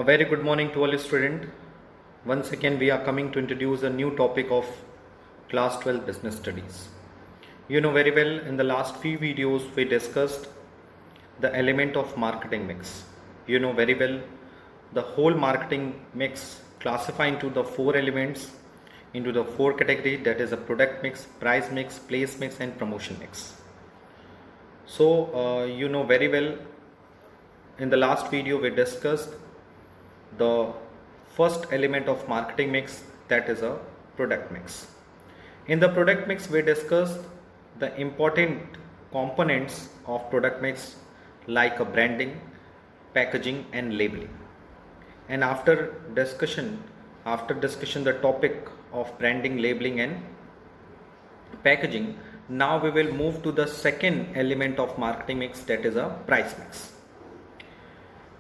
A very good morning to all students. Once again, we are coming to introduce a new topic of Class 12 Business Studies. You know very well, in the last few videos, we discussed the element of marketing mix. You know very well, the whole marketing mix classified into the four elements, into the four categories, that is a product mix, price mix, place mix, and promotion mix. So, you know very well, in the last video, we discussed the first element of marketing mix, that is a product mix. In the product mix, we discussed the important components of product mix like a branding, packaging, and labeling. And after discussion the topic of branding, labeling, and packaging, now we will move to the second element of marketing mix, that is a price mix.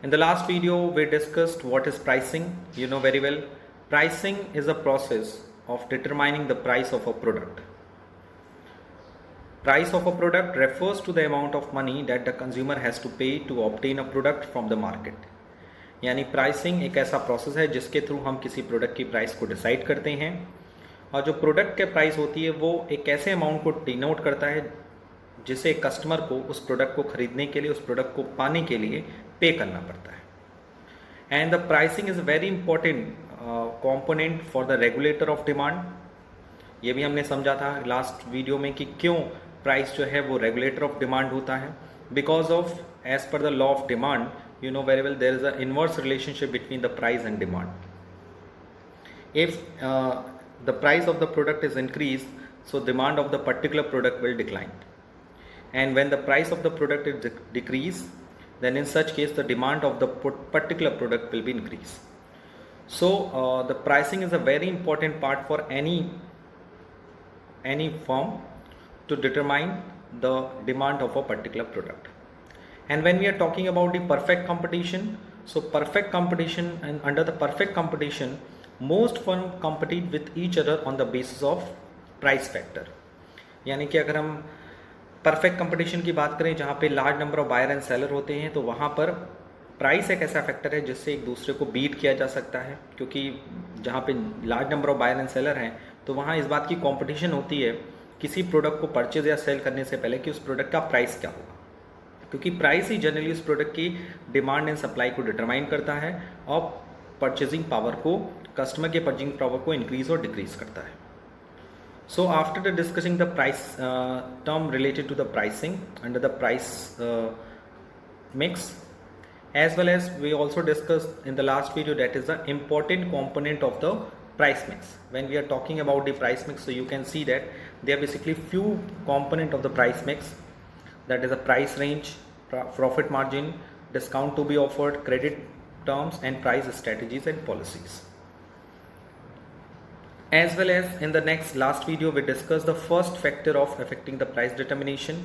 In the last video, we discussed what is pricing. You know very well, pricing is a process of determining the price of a product. Price of a product refers to the amount of money that the consumer has to pay to obtain a product from the market. यानी pricing एक ऐसा process है जिसके through हम किसी product की price को decide करते हैं, और जो प्रोडक्ट के प्राइस होती है वो एक ऐसे अमाउंट को डिनोट करता है जिसे कस्टमर को उस प्रोडक्ट को खरीदने के लिए, उस प्रोडक्ट को पाने के लिए पे करना पड़ता है. And the pricing is very important component for the regulator of demand. ये भी हमने समझा था लास्ट वीडियो में कि क्यों प्राइस जो है वो रेगुलेटर ऑफ डिमांड होता है. Because of as per the law of demand, you know very well, there is an inverse relationship between the price and demand. If the price of the product is increased, so demand of the particular product will decline, and when the price of the product is decreased, then in such case the demand of the particular product will be increased. So the pricing is a very important part for any firm to determine the demand of a particular product. And when we are talking about the perfect competition, so perfect competition, and under the perfect competition, most firms compete with each other on the basis of price factor. यानी कि अगर हम perfect competition की बात करें जहाँ पे large number of buyer and seller होते हैं, तो वहाँ पर प्राइस एक ऐसा फैक्टर है जिससे एक दूसरे को बीट किया जा सकता है, क्योंकि जहाँ पे large number of buyer and seller हैं तो वहाँ इस बात की कॉम्पिटिशन होती है किसी प्रोडक्ट को परचेज या सेल करने से पहले कि उस प्रोडक्ट का प्राइस क्या होगा, क्योंकि प्राइस ही जनरली उस प्रोडक्ट की डिमांड एंड सप्लाई को डिटरमाइन करता है और परचेजिंग पावर को, कस्टमर के परचेजिंग पावर को इंक्रीज और डिक्रीज करता है. So after the discussing the price term related to the pricing under the price mix, as well as we also discussed in the last video, that is the important component of the price mix. When we are talking about the price mix, so you can see that there are basically few component of the price mix, that is a price range, profit margin, discount to be offered, credit terms, and price strategies and policies. As well as in the last video, we discussed the first factor of affecting the price determination.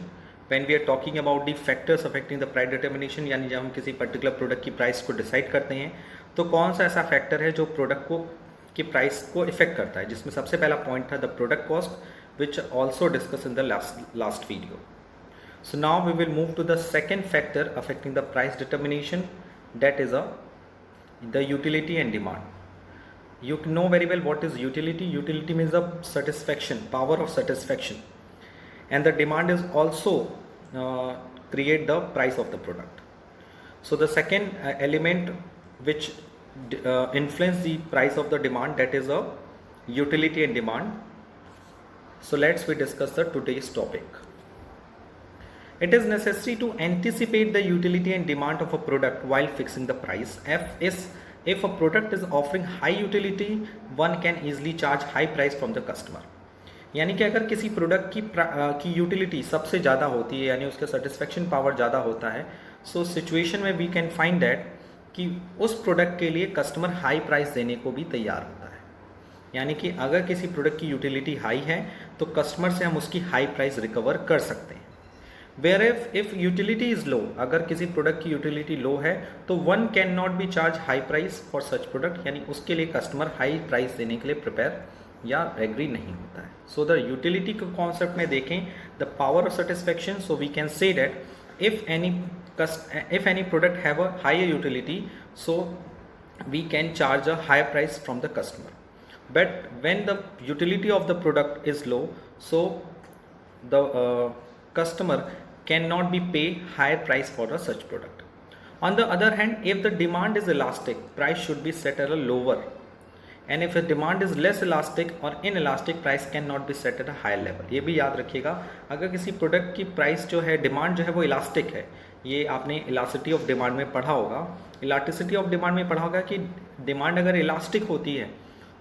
When we are talking about the factors affecting the price determination, यानी जब हम किसी particular product की price को decide करते हैं तो कौन सा ऐसा फैक्टर है जो प्रोडक्ट को की प्राइस को इफेक्ट करता है, जिसमें सबसे पहला पॉइंट था the product cost, which also discuss in the last video. So now we will move to the second factor affecting the price determination, that is the utility and demand. You know very well what is utility. Utility means the satisfaction, power of satisfaction, and the demand is also create the price of the product. So the second element which influence the price of the demand, that is a utility and demand. So let's we discuss the today's topic. It is necessary to anticipate the utility and demand of a product while fixing the price. If a product is offering high utility, one can easily charge high price from the customer. यानी कि अगर किसी product की utility सबसे ज़्यादा होती है, यानी उसका सेटिस्फेक्शन पावर ज़्यादा होता है, सो सिचुएशन में वी कैन फाइंड दैट कि उस प्रोडक्ट के लिए कस्टमर हाई प्राइस देने को भी तैयार होता है. यानी कि अगर किसी प्रोडक्ट की यूटिलिटी हाई है तो कस्टमर से हम उसकी हाई प्राइस रिकवर कर सकते हैं. Where if utility is low, अगर किसी प्रोडक्ट की यूटिलिटी लो है तो one can not be charge high price for such product, यानी उसके लिए कस्टमर हाई प्राइस देने के लिए प्रिपेयर या एग्री नहीं होता है. सो द यूटिलिटी के कॉन्सेप्ट में देखें the power of satisfaction, so we can say that if any product have a higher utility, so we can charge a higher price from the customer. But when the utility of the product is low, so the customer cannot be pay higher price for a such product. On the other hand, if the demand is elastic, price should be set at a lower, and if the demand is less elastic or inelastic, price cannot be set at a higher level. ये भी याद रखिएगा, अगर किसी product की price जो है, demand जो है वो इलास्टिक है, ये आपने इलास्टिसिटी ऑफ डिमांड में पढ़ा होगा, इलास्टिसिटी ऑफ डिमांड में पढ़ा होगा कि डिमांड अगर इलास्टिक होती है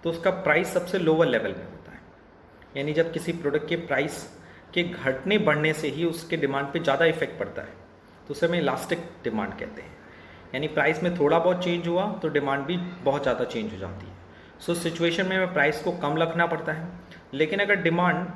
तो उसका प्राइस सबसे लोअर लेवल में होता है, यानी जब किसी प्रोडक्ट के प्राइस के घटने बढ़ने से ही उसके डिमांड पे ज़्यादा इफेक्ट पड़ता है, तो उसे हम इलास्टिक डिमांड कहते हैं। यानी प्राइस में थोड़ा बहुत चेंज हुआ तो डिमांड भी बहुत ज़्यादा चेंज हो जाती है। सो सिचुएशन में हमें प्राइस को कम रखना पड़ता है, लेकिन अगर डिमांड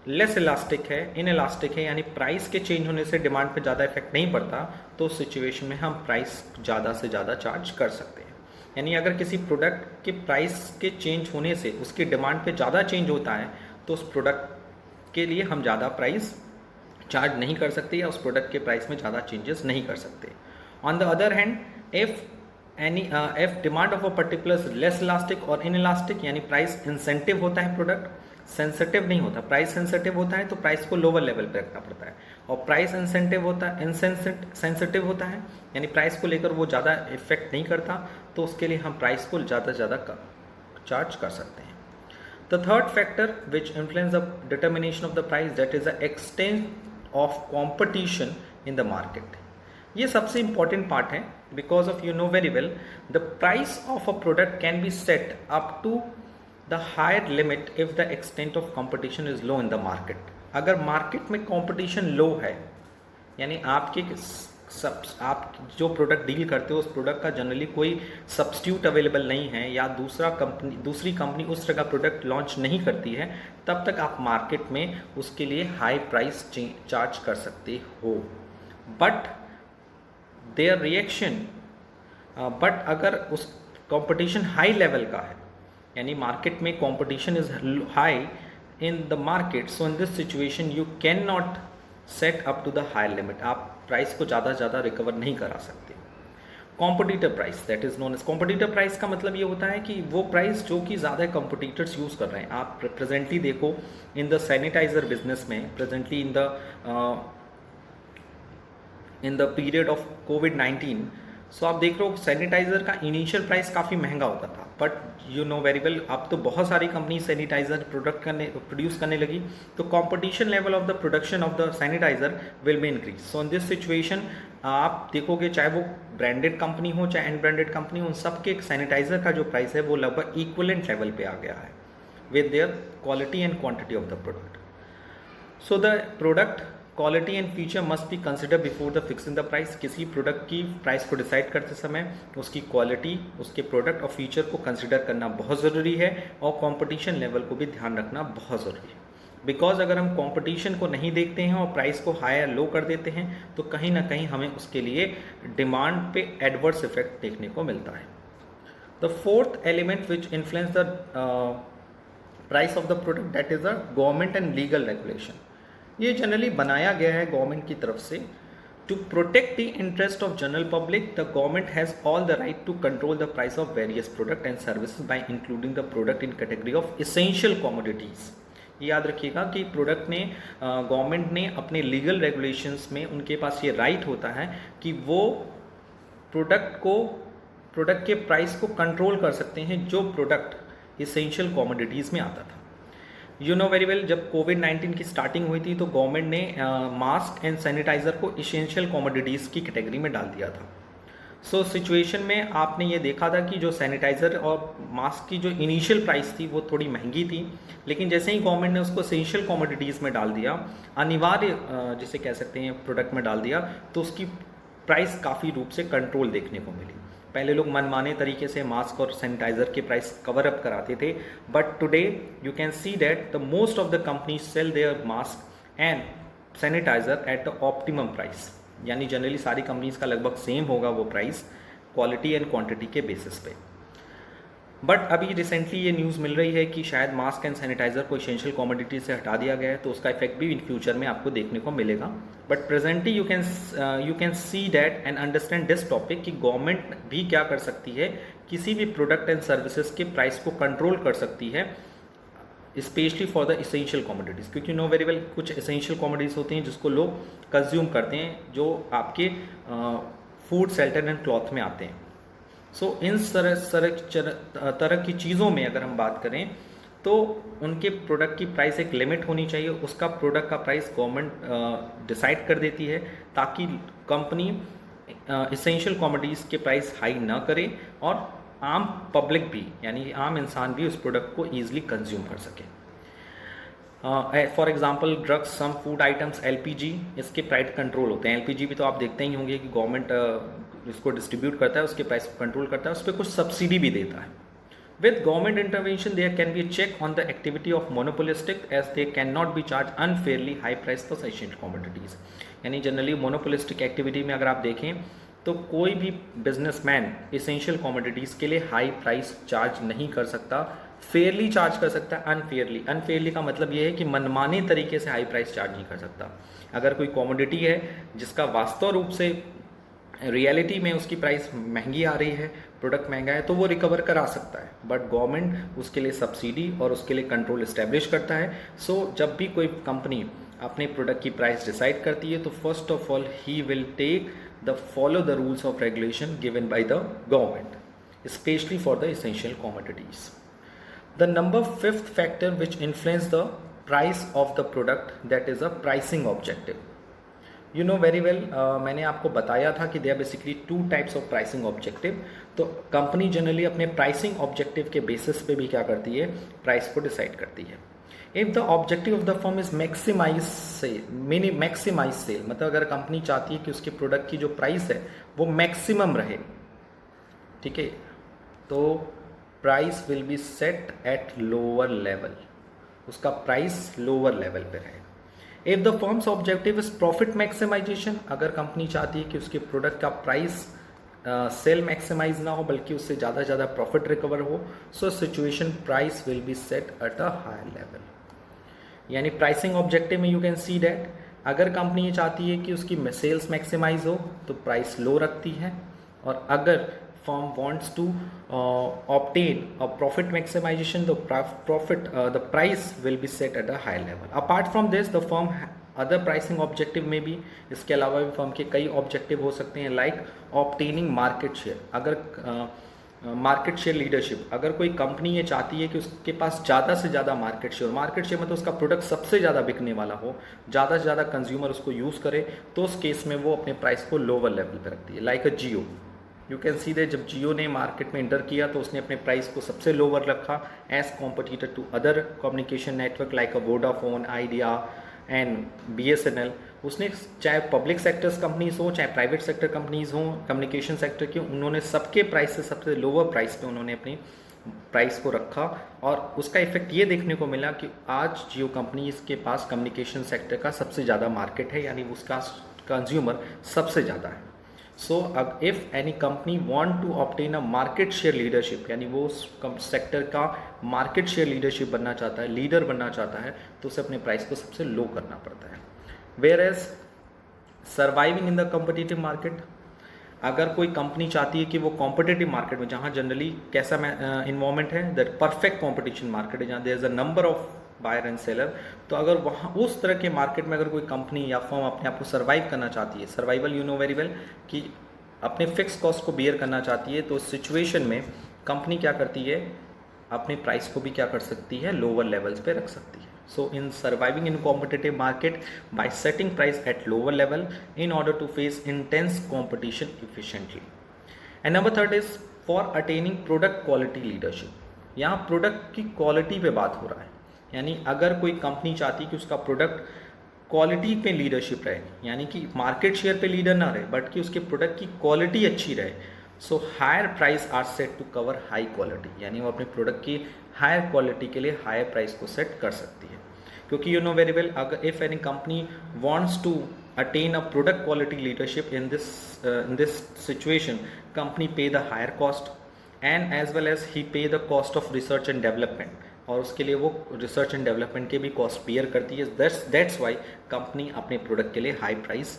लेस इलास्टिक है, इनइलास्टिक है, यानी प्राइस के चेंज होने से डिमांड पे ज़्यादा इफेक्ट नहीं पड़ता, तो उस सिचुएशन में हम प्राइस ज़्यादा से ज़्यादा चार्ज कर सकते हैं। यानी अगर किसी प्रोडक्ट के प्राइस के चेंज होने से उसकी डिमांड पे ज़्यादा चेंज होता है तो उस प्रोडक्ट के लिए हम ज़्यादा प्राइस चार्ज नहीं कर सकते या उस प्रोडक्ट के प्राइस में ज़्यादा चेंजेस नहीं कर सकते। On the other hand, if demand of a particular is less elastic और inelastic, यानी प्राइस इंसेंटिव होता है, प्रोडक्ट सेंसिटिव नहीं होता, प्राइस सेंसिटिव होता है तो प्राइस को लोअर लेवल पे रखना पड़ता है, और प्राइस इंसेंटिव होता है, सेंसिटिव होता है, यानी प्राइस को लेकर वो ज़्यादा इफेक्ट नहीं करता, तो उसके लिए हम प्राइस को ज़्यादा से ज़्यादा चार्ज कर सकते हैं। The third factor which influence the determination of the price, that is the extent of competition in the market. ये सबसे इंपॉर्टेंट पार्ट है, because of you know very well the price of a product can be set up to the higher limit if the extent of competition is low in the market. अगर market में competition low है, यानी आप जो product deal करते हो उस product का जनरली कोई सब्स्टिट्यूट अवेलेबल नहीं है, या दूसरी कंपनी उस तरह का प्रोडक्ट लॉन्च नहीं करती है, तब तक आप मार्केट में उसके लिए हाई प्राइस चार्ज कर सकते हो। बट देयर रिएक्शन, बट अगर उस कंपटीशन हाई लेवल का है, यानी मार्केट में competition is high in the market, so in this situation you can not set up to the high limit, आप प्राइस को ज़्यादा से ज़्यादा रिकवर नहीं करा सकते। Competitor price, that is known as competitor price का मतलब ये होता है कि वो प्राइस जो कि ज़्यादा कॉम्पिटिटर्स यूज़ कर रहे हैं। आप प्रेजेंटली देखो इन द सैनिटाइजर बिजनेस में, presently in the period of कोविड-19, सो आप देख रहे हो सैनिटाइज़र का इनिशियल प्राइस काफ़ी महंगा होता था, but you know very well अब तो बहुत सारी कंपनी सैनिटाइज़र प्रोड्यूस करने लगी, तो competition level of the production of the sanitizer will be increase. So in this situation आप देखोगे चाहे वो ब्रांडेड कंपनी हो चाहे अनब्रांडेड कंपनी हो, उन सबके सैनिटाइज़र का जो प्राइस है वो लगभग इक्वलेंट लेवल पे आ गया है with their quality and quantity of the product. So the product quality and feature must be consider before the fixing the price. किसी प्रोडक्ट की प्राइस को डिसाइड करते समय उसकी क्वालिटी, उसके प्रोडक्ट और फीचर को कंसिडर करना बहुत ज़रूरी है, और कंपटीशन लेवल को भी ध्यान रखना बहुत ज़रूरी है। बिकॉज अगर हम कंपटीशन को नहीं देखते हैं और प्राइस को हाई या लो कर देते हैं, तो कहीं ना कहीं हमें उसके लिए डिमांड पे एडवर्स इफेक्ट देखने को मिलता है। The fourth element which influence the price of the product, that is the government and legal regulation. ये जनरली बनाया गया है गवर्नमेंट की तरफ से to protect the interest of general public. The government has all the right to control the price of various product and services by including the product in category of essential commodities. ये याद रखिएगा कि product ने government ने अपने legal regulations में उनके पास ये राइट होता है कि वो प्रोडक्ट के प्राइस को कंट्रोल कर सकते हैं जो प्रोडक्ट इसेंशियल कमोडिटीज़ में आता था। यू नो वेरी वेल, जब कोविड-19 की स्टार्टिंग हुई थी तो गवर्नमेंट ने मास्क एंड सैनिटाइज़र को इसेंशियल कमोडिटीज़ की कैटेगरी में डाल दिया था। सो सिचुएशन में आपने ये देखा था कि जो सैनिटाइज़र और मास्क की जो इनिशियल प्राइस थी वो थोड़ी महंगी थी, लेकिन जैसे ही गवर्नमेंट ने उसको इसेंशियल कमोडिटीज़ में डाल दिया, अनिवार्य जिसे कह सकते हैं प्रोडक्ट में डाल दिया, तो उसकी प्राइस काफ़ी रूप से कंट्रोल देखने को मिली। पहले लोग मनमाने तरीके से मास्क और सैनिटाइज़र के प्राइस कवर अप कराते थे, but today you can see that the most of the companies sell their mask and sanitizer at the optimum price. यानी जनरली सारी कंपनीज का लगभग सेम होगा वो प्राइस, क्वालिटी एंड क्वांटिटी के बेसिस पे। बट अभी रिसेंटली ये न्यूज़ मिल रही है कि शायद मास्क एंड सैनिटाइज़र को इसेंशियल कमोडिटी से हटा दिया गया है, तो उसका इफेक्ट भी इन फ्यूचर में आपको देखने को मिलेगा। But presently you can see that and understand this topic कि गवर्नमेंट भी क्या कर सकती है, किसी भी प्रोडक्ट एंड सर्विसेज के प्राइस को कंट्रोल कर सकती है, specially for the essential commodities. क्योंकि नो वेरी वेल कुछ इसेंशियल कमोडिटीज़ होती हैं जिसको लोग कंज्यूम करते हैं, जो आपके फूड, शेल्टर एंड क्लॉथ में आते हैं। सो इन तरह की चीज़ों में अगर हम बात करें तो उनके प्रोडक्ट की प्राइस एक लिमिट होनी चाहिए, उसका प्रोडक्ट का प्राइस गवर्नमेंट डिसाइड कर देती है, ताकि कंपनी इसेंशियल कमोडिटीज़ के प्राइस हाई ना करे और आम पब्लिक भी यानी आम इंसान भी उस प्रोडक्ट को ईजिली कंज्यूम कर सके। For example drugs, some food items, LPG, इसके प्राइस कंट्रोल होते हैं। एलपीजी भी तो आप देखते ही होंगे कि गवर्नमेंट इसको डिस्ट्रीब्यूट करता है, उसके प्राइस को कंट्रोल करता है, उस पर कुछ सब्सिडी भी देता है। With government intervention there can be check on the activity of monopolistic as they can not be charge unfairly high price for ancient commodities. यानी जनरली मोनोपोलिस्टिक एक्टिविटी में अगर आप देखें तो कोई भी बिजनेसमैन इसेंशियल कमोडिटीज़ के लिए हाई प्राइस चार्ज नहीं कर सकता, फेयरली चार्ज कर सकता है, अनफेयरली। अनफेयरली का मतलब ये है कि मनमाने तरीके से हाई प्राइस चार्ज नहीं कर सकता। अगर कोई कमोडिटी है जिसका वास्तव रूप से रियलिटी में उसकी प्राइस महंगी आ रही है, प्रोडक्ट महंगा है, तो वो रिकवर करा सकता है, बट गवर्नमेंट उसके लिए सब्सिडी और उसके लिए कंट्रोल इस्टेब्लिश करता है। सो जब भी कोई कंपनी अपने प्रोडक्ट की प्राइस डिसाइड करती है तो first of all he will take the follow the rules of regulation given by the government, specially for the essential commodities. The number fifth factor which influence the price of the product, that is a pricing objective. You know very well, मैंने आपको बताया था कि there are basically two types of pricing objective। तो company generally अपने pricing objective के basis पे भी क्या करती है, प्राइस को डिसाइड करती है। If the objective of the firm is maximize sale, maximize sale मतलब अगर कंपनी चाहती है कि उसके प्रोडक्ट की जो प्राइस है वो मैक्सिमम रहे, ठीक है, तो price will be set at lower level, उसका प्राइस लोअर लेवल पे रहेगा। If the firm's objective is profit maximization, अगर कंपनी चाहती है कि उसके प्रोडक्ट का प्राइस सेल मैक्सिमाइज ना हो बल्कि उससे ज़्यादा से ज़्यादा प्रॉफिट रिकवर हो, so situation price will be set at a higher level. यानी प्राइसिंग ऑब्जेक्टिव में यू कैन सी दैट अगर कंपनी ये चाहती है कि उसकी सेल्स मैक्सिमाइज हो तो प्राइस लो रखती है, और अगर firm wants to obtain a profit maximization, the price will be set at a high level. Apart from this, the firm other pricing objective में भी, इसके अलावा भी फर्म के कई ऑब्जेक्टिव हो सकते हैं, लाइक ऑब्टेनिंग मार्केट शेयर। अगर मार्केट शेयर लीडरशिप, अगर कोई कंपनी ये चाहती है कि उसके पास ज़्यादा से ज़्यादा मार्केट शेयर मतलब उसका प्रोडक्ट सबसे ज़्यादा बिकने वाला हो, ज़्यादा से ज़्यादा कंज्यूमर उसको यूज़ करे, तो उस केस में वो अपने प्राइस को लोअर लेवल पर रखती है। Like a Jio, you can see that जब जियो ने मार्केट में एंटर किया तो उसने अपने प्राइस को सबसे लोअर रखा as competitor to other communication network like a Vodafone, Idea and BSNL। उसने चाहे पब्लिक सेक्टर्स कंपनीज हो चाहे प्राइवेट सेक्टर कंपनीज हो, कम्युनिकेशन सेक्टर की, उन्होंने सबके प्राइस से सबसे लोअर प्राइस पे उन्होंने अपनी प्राइस को रखा, और उसका इफेक्ट ये देखने को मिला कि आज जियो कंपनीज के पास कम्युनिकेशन सेक्टर का सबसे ज़्यादा मार्केट है, यानी उसका कंज्यूमर सबसे ज़्यादा है। So if any company want to obtain a market share leadership, यानी वो सेक्टर का मार्केट शेयर लीडरशिप बनना चाहता है, लीडर बनना चाहता है, तो उसे अपने प्राइस को सबसे लो करना पड़ता है। Where as surviving in the competitive market, अगर कोई कंपनी चाहती है कि वो कॉम्पिटिटिव मार्केट में, जहाँ जनरली कैसा इन्वायरमेंट है, दैट परफेक्ट कॉम्पिटिशन मार्केट है, जहाँ there is a number of buyer and seller, तो अगर वहाँ उस तरह के मार्केट में अगर कोई कंपनी या फर्म अपने आप को सर्वाइव करना चाहती है, survival you know very well कि अपने फिक्स कॉस्ट को बियर करना चाहती है, तो उस सिचुएशन में कंपनी क्या करती है, अपने प्राइस को भी क्या कर सकती है, लोअर लेवल्स पे रख सकती है। So in surviving in competitive market by setting price at lower level in order to face intense competition efficiently. And number third is for attaining product quality leadership. यहाँ प्रोडक्ट की quality पे बात हो रहा है, यानी अगर कोई कंपनी चाहती है कि उसका प्रोडक्ट क्वालिटी पे लीडरशिप रहे, यानी कि मार्केट शेयर पे लीडर ना रहे बट कि उसके प्रोडक्ट की क्वालिटी अच्छी रहे, so higher price are set to cover high quality, यानी वो अपने प्रोडक्ट की हायर क्वालिटी के लिए हायर प्राइस को सेट कर सकती है। क्योंकि यू नो वेरी वेल, अगर if any company wants to attain a product quality leadership in this situation, company pay the higher cost, and as well as he pay the cost of research and development, और उसके लिए वो research and development के भी cost bear करती है. That's why company अपने product के लिए हाई प्राइस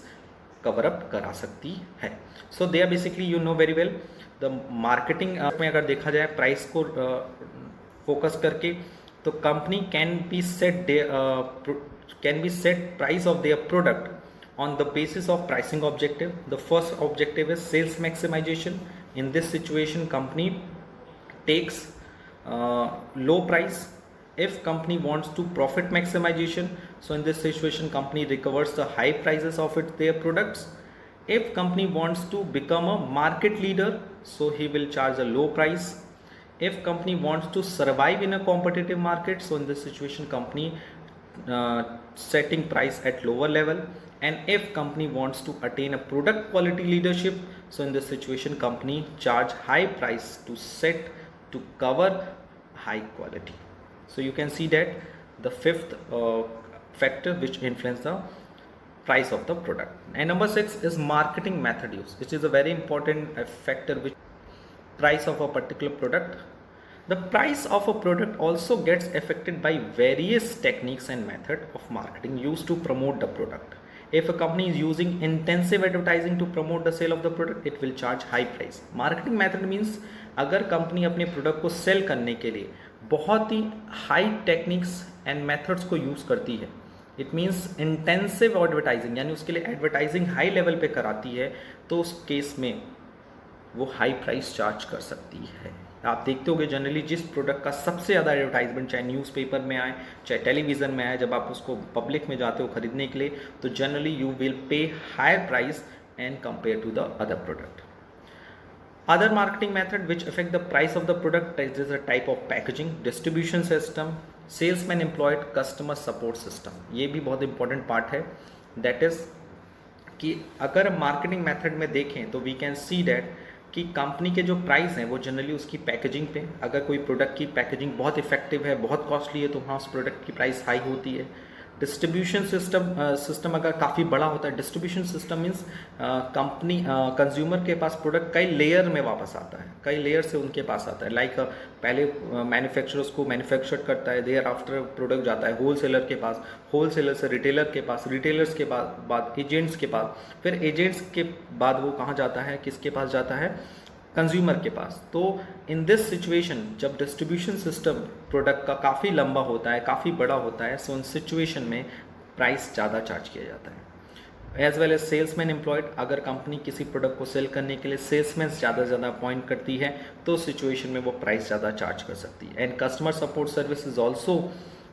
कवर अप करा सकती है. So they are basically, you know very well, the marketing में अगर देखा जाए प्राइस को फोकस करके, तो company can be set price of their product on the basis of pricing objective. The first objective is sales maximization. In this situation, company takes low price. If company wants to profit maximization, so in this situation company recovers the high prices of their products. If company wants to become a market leader, so he will charge a low price. If company wants to survive in a competitive market, so in this situation company setting price at lower level. And if company wants to attain a product quality leadership, so in this situation company charge high price to set to cover high quality. So you can see that the fifth factor which influence the price of the product. And number 6 is marketing method use, which is a very important factor which price of a particular product. The price of a product also gets affected by various techniques and method of marketing used to promote the product. If a company is using intensive advertising to promote the sale of the product, it will charge high price. Marketing method means अगर company अपने product को sell करने के लिए बहुत ही high techniques and methods को use करती है, इट मीन्स इंटेंसिव एडवर्टाइजिंग, यानी उसके लिए एडवर्टाइजिंग हाई लेवल पे कराती है, तो उस केस में वो हाई प्राइस चार्ज कर सकती है. आप देखते होंगे जनरली जिस प्रोडक्ट का सबसे ज़्यादा एडवर्टाइजमेंट चाहे न्यूज़पेपर में आए चाहे टेलीविज़न में आए, जब आप उसको पब्लिक में जाते हो खरीदने के लिए, तो generally you will pay higher price and compare to the other product. Other marketing method which affect the price of the product is a type of packaging, distribution system, salesman employed, customer support system. ये भी बहुत important part है. That is कि अगर marketing method में देखें तो we can see that कि कंपनी के जो प्राइस हैं वो जनरली उसकी पैकेजिंग पे, अगर कोई प्रोडक्ट की पैकेजिंग बहुत इफेक्टिव है, बहुत कॉस्टली है, तो वहाँ उस प्रोडक्ट की प्राइस हाई होती है. डिस्ट्रीब्यूशन सिस्टम अगर काफ़ी बड़ा होता है, distribution system means company consumer के पास प्रोडक्ट कई लेयर में वापस आता है, कई लेयर से उनके पास आता है. लाइक पहले मैन्युफैक्चरर्स को मैन्युफैक्चर करता है, देयर आफ्टर प्रोडक्ट जाता है होलसेलर के पास, होलसेलर से रिटेलर के पास, रिटेलर्स के बाद एजेंट्स के पास, फिर एजेंट्स के बाद वो कहाँ जाता है, किसके पास जाता है, कंज्यूमर के पास. तो इन दिस सिचुएशन जब डिस्ट्रीब्यूशन सिस्टम प्रोडक्ट का काफ़ी लंबा होता है, काफ़ी बड़ा होता है, सो इन सिचुएशन में प्राइस ज़्यादा चार्ज किया जाता है. As well as salesman employed, अगर कंपनी किसी प्रोडक्ट को सेल करने के लिए सेल्समैन ज़्यादा अपॉइंट करती है, तो सिचुएशन में वो प्राइस ज़्यादा चार्ज कर सकती है. And customer support service is also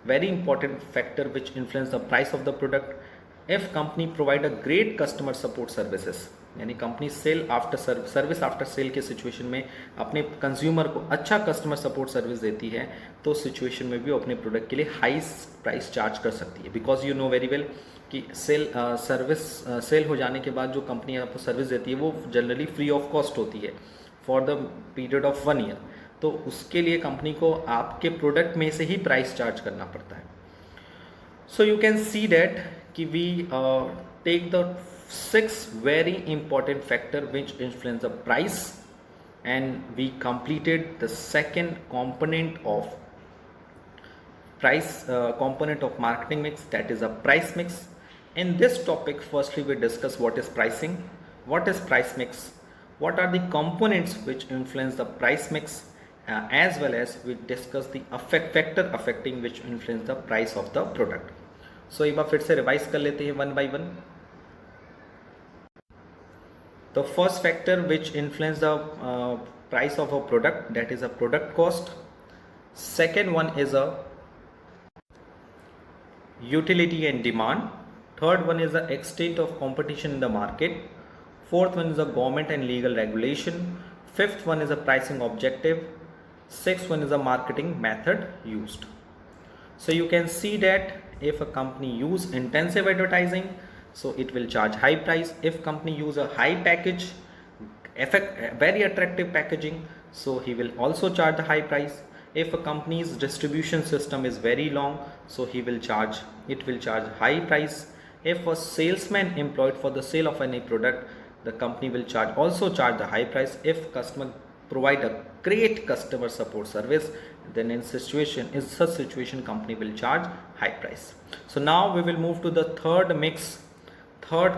very important factor which influence the price of the product. If company provide a great customer support services, यानी कंपनी सर्विस आफ्टर सेल के situation में अपने consumer को अच्छा customer support service देती है, तो situation में भी वो अपने प्रोडक्ट के लिए हाई प्राइस चार्ज कर सकती है. Because you know very well कि सेल हो जाने के बाद जो कंपनी आपको सर्विस देती है वो जनरली फ्री ऑफ कॉस्ट होती है for the period of 1 year. तो उसके लिए कंपनी को आपके प्रोडक्ट में से ही प्राइस चार्ज करना पड़ता है. So you can see that कि we take the 6 very important factor which influence the price, and we completed the second component of marketing mix, that is a price mix. In this topic, firstly we discuss what is pricing, what is price mix, what are the components which influence the price mix, as well as we discuss the factor affecting which influence the price of the product. So एक बार फिर से revise कर लेते हैं one by one. The first factor which influence the price of a product, that is a product cost. Second one is a utility and demand. Third one is the extent of competition in the market. Fourth one is the government and legal regulation. Fifth one is the pricing objective. Sixth one is the marketing method used. So you can see that if a company use intensive advertising, so it will charge high price. If company use a high package, very attractive packaging, so he will also charge the high price. If a company's distribution system is very long, so it will charge high price. If a salesman employed for the sale of any product, the company will also charge the high price. If customer provide a great customer support service, then in such situation company will charge high price. So now we will move to the third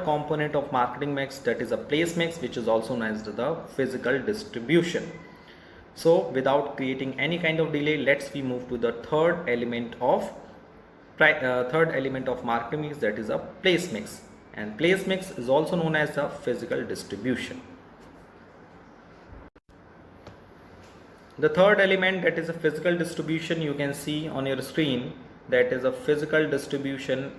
component of marketing mix, that is a place mix, which is also known as the physical distribution. So without creating any kind of delay, let's we move to the third element of marketing mix, that is a place mix, and place mix is also known as the physical distribution. The third element, that is a physical distribution, you can see on your screen, that is a physical distribution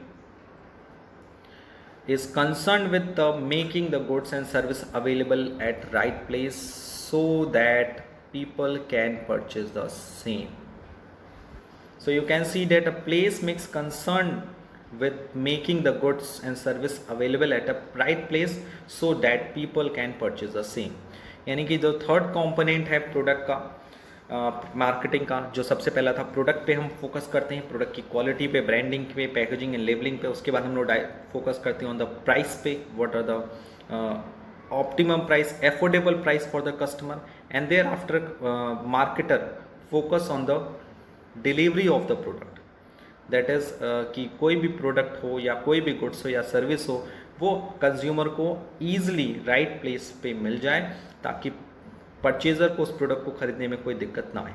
is concerned with the making the goods and service available at right place so that people can purchase the same. So you can see that a place mix concerned with making the goods and service available at a right place so that people can purchase the same. यानी कि जो third component है product का marketing का, जो सबसे पहला था प्रोडक्ट पे हम फोकस करते हैं, प्रोडक्ट की क्वालिटी पे, ब्रांडिंग पे, पैकेजिंग एंड लेबलिंग पे. उसके बाद हम लोग फोकस करते हैं ऑन द प्राइस पे, what are the optimum price, affordable price for the customer, and thereafter marketer focus on the delivery of the product. That is कि कोई भी प्रोडक्ट हो या कोई भी गुड्स हो या सर्विस हो, वो कंज्यूमर को ईजिली राइट प्लेस पे मिल जाए ताकि परचेजर को उस प्रोडक्ट को खरीदने में कोई दिक्कत ना आए.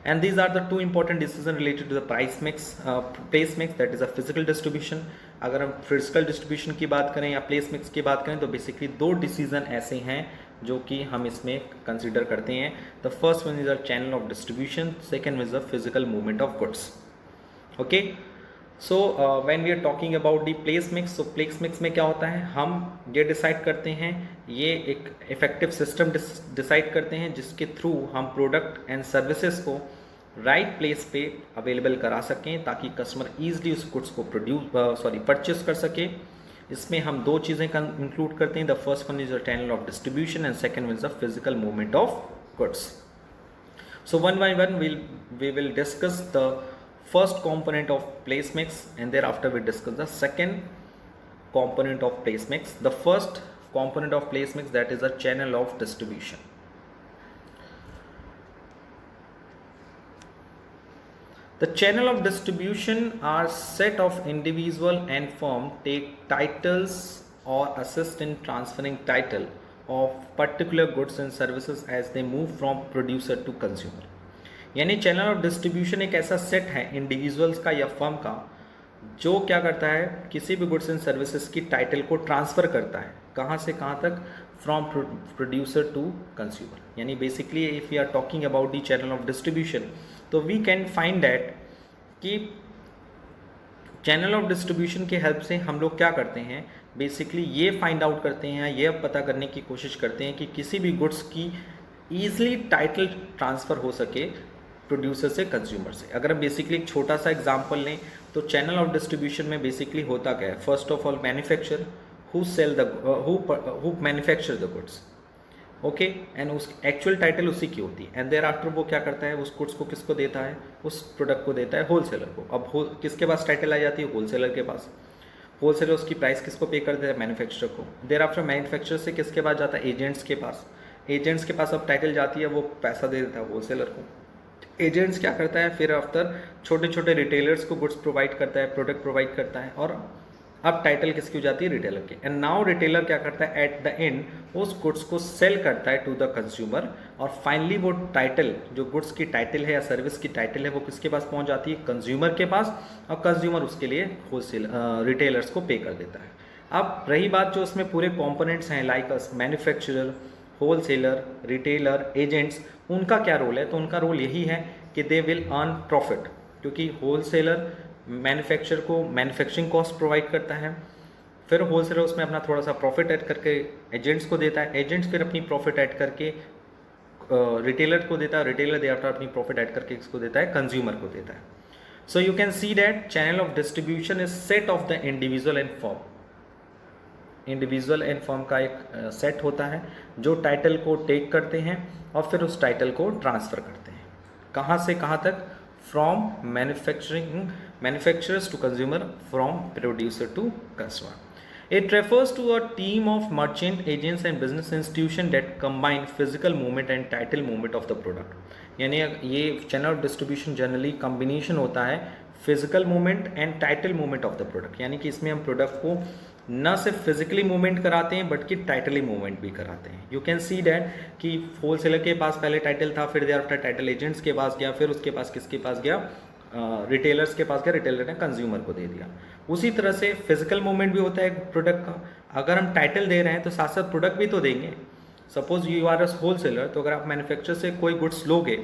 And these are the two important decision related to the price mix, place mix, that is a physical distribution. अगर हम फिजिकल डिस्ट्रीब्यूशन की बात करें या प्लेस मिक्स की बात करें तो बेसिकली दो डिसीजन ऐसे हैं जो कि हम इसमें कंसिडर करते हैं. The first one is a channel of distribution, second is the physical movement of goods. Okay, so when we are talking about the place mix, तो प्लेस मिक्स में क्या होता है, हम ये डिसाइड करते हैं, ये एक इफेक्टिव सिस्टम डिसाइड करते हैं जिसके थ्रू हम प्रोडक्ट एंड सर्विसेज को राइट प्लेस पे अवेलेबल करा सकें ताकि कस्टमर ईजिली उस गुड्स को परचेस कर सके. इसमें हम दो चीज़ें इंक्लूड करते हैं. The first one is the channel of distribution and second one is the physical movement of goods. So one by one we will discuss the first component of place mix and thereafter we discuss the second component of place mix. The first component of place mix, that is a channel of distribution. The channel of distribution are set of individual and firm take titles or assist in transferring title of particular goods and services as they move from producer to consumer. यानी channel of distribution एक ऐसा set है individuals का या firm का जो क्या करता है, किसी भी गुड्स एंड सर्विसेज की टाइटल को ट्रांसफ़र करता है. कहाँ से कहाँ तक, फ्रॉम प्रोड्यूसर टू कंज्यूमर. यानी basically if you are talking about the channel of distribution, तो वी कैन फाइंड दैट कि चैनल ऑफ डिस्ट्रीब्यूशन के हेल्प से हम लोग क्या करते हैं, बेसिकली ये फाइंड आउट करते हैं, ये पता करने की कोशिश करते हैं कि किसी भी गुड्स की ईजिली टाइटल ट्रांसफ़र हो सके प्रोड्यूसर से कंज्यूमर से. अगर हम बेसिकली एक छोटा सा एग्जांपल लें तो चैनल ऑफ डिस्ट्रीब्यूशन में बेसिकली होता क्या है, first of all manufacture who manufacture the goods, okay, and उस एक्चुअल टाइटल उसी की होती है. एंड देयर आफ्टर वो क्या करता है, उस गुड्स को किसको देता है, उस प्रोडक्ट को देता है होलसेलर को. अब किसके पास टाइटल आ जाती है, होलसेलर के पास. होलसेलर उसकी प्राइस किसको पे कर देता है, मैन्युफैक्चरर को. देयर आफ्टर मैन्युफैक्चरर से किसके पास जाता है, एजेंट्स के पास. एजेंट्स के पास अब टाइटल जाती है, वो पैसा दे देता है होलसेलर को. एजेंट्स क्या करता है, फिर आफ्टर छोटे छोटे रिटेलर्स को गुड्स प्रोवाइड करता है, प्रोडक्ट प्रोवाइड करता है, और अब टाइटल किसकी हो जाती है, रिटेलर की. एंड नाउ रिटेलर क्या करता है, एट द एंड उस गुड्स को सेल करता है टू द कंज्यूमर, और फाइनली वो टाइटल, जो गुड्स की टाइटल है या सर्विस की टाइटल है, वो किसके पास पहुंच जाती है, कंज्यूमर के पास, और कंज्यूमर उसके लिए होलसेल रिटेलर्स को पे कर देता है. अब रही बात जो उसमें पूरे कॉम्पोनेंट्स हैं, like manufacturer, wholesaler, retailer, agents, उनका क्या रोल है, तो उनका रोल यही है कि दे विल अर्न प्रॉफिट, क्योंकि होलसेलर मैन्युफैक्चर को मैन्युफैक्चरिंग कॉस्ट प्रोवाइड करता है, फिर होलसेलर उसमें अपना थोड़ा सा प्रॉफिट ऐड करके एजेंट्स को देता है, एजेंट्स फिर अपनी प्रॉफिट ऐड करके रिटेलर को देता है, रिटेलर दे आफ्टर अपनी प्रॉफिट ऐड करके इसको देता है, कंज्यूमर को देता है. So you can see that channel of distribution is set of the individual and firm. Individual and firm का एक सेट होता है जो टाइटल को टेक करते हैं और फिर उस टाइटल को ट्रांसफ़र करते हैं. कहाँ से कहाँ तक, from manufacturers to consumer, from producer to customer. It refers to a team of merchant agents and business institution that combine physical movement and title movement of the product. यानी ये channel of distribution generally combination होता है physical movement and title movement of the product, यानी कि इसमें हम product को न सिर्फ फिजिकली मूवमेंट कराते हैं बल्कि टाइटली मूवमेंट भी कराते हैं. यू कैन सी डैट कि होलसेलर के पास पहले टाइटल था, फिर देयर आफ्टर टाइटल एजेंट्स के पास गया, फिर उसके पास किसके पास गया, रिटेलर्स के पास गया, रिटेलर ने कंज्यूमर को दे दिया. उसी तरह से फिजिकल मूवमेंट भी होता है प्रोडक्ट का. अगर हम टाइटल दे रहे हैं तो साथ साथ प्रोडक्ट भी तो देंगे. Suppose you are a wholesaler, तो अगर आप मैन्युफैक्चर से कोई गुड्स लोगे,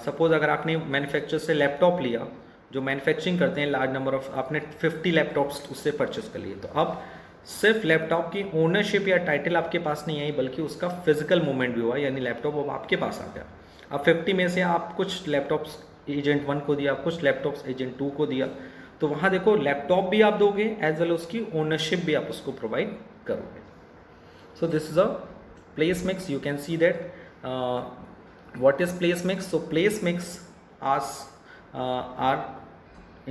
सपोज अगर आपने मैन्युफैक्चर से लैपटॉप लिया, जो मैन्युफैक्चरिंग करते हैं लार्ज नंबर ऑफ, आपने 50 लैपटॉप्स उससे परचेस कर लिए, तो अब सिर्फ लैपटॉप की ओनरशिप या टाइटल आपके पास नहीं आई बल्कि उसका फिजिकल मूवमेंट भी हुआ, यानी लैपटॉप अब आपके पास आ गया. अब 50 में से आप कुछ लैपटॉप्स एजेंट 1 को दिया, कुछ लैपटॉप्स एजेंट 2 को दिया, तो वहाँ देखो लैपटॉप भी आप दोगे एज वेल उसकी ओनरशिप भी आप उसको प्रोवाइड करोगे. So this is a place mix. You can see that what is place mix. So place mix are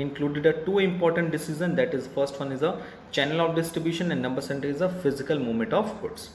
included a two important decision, that is first one is a channel of distribution and number center is a physical movement of goods.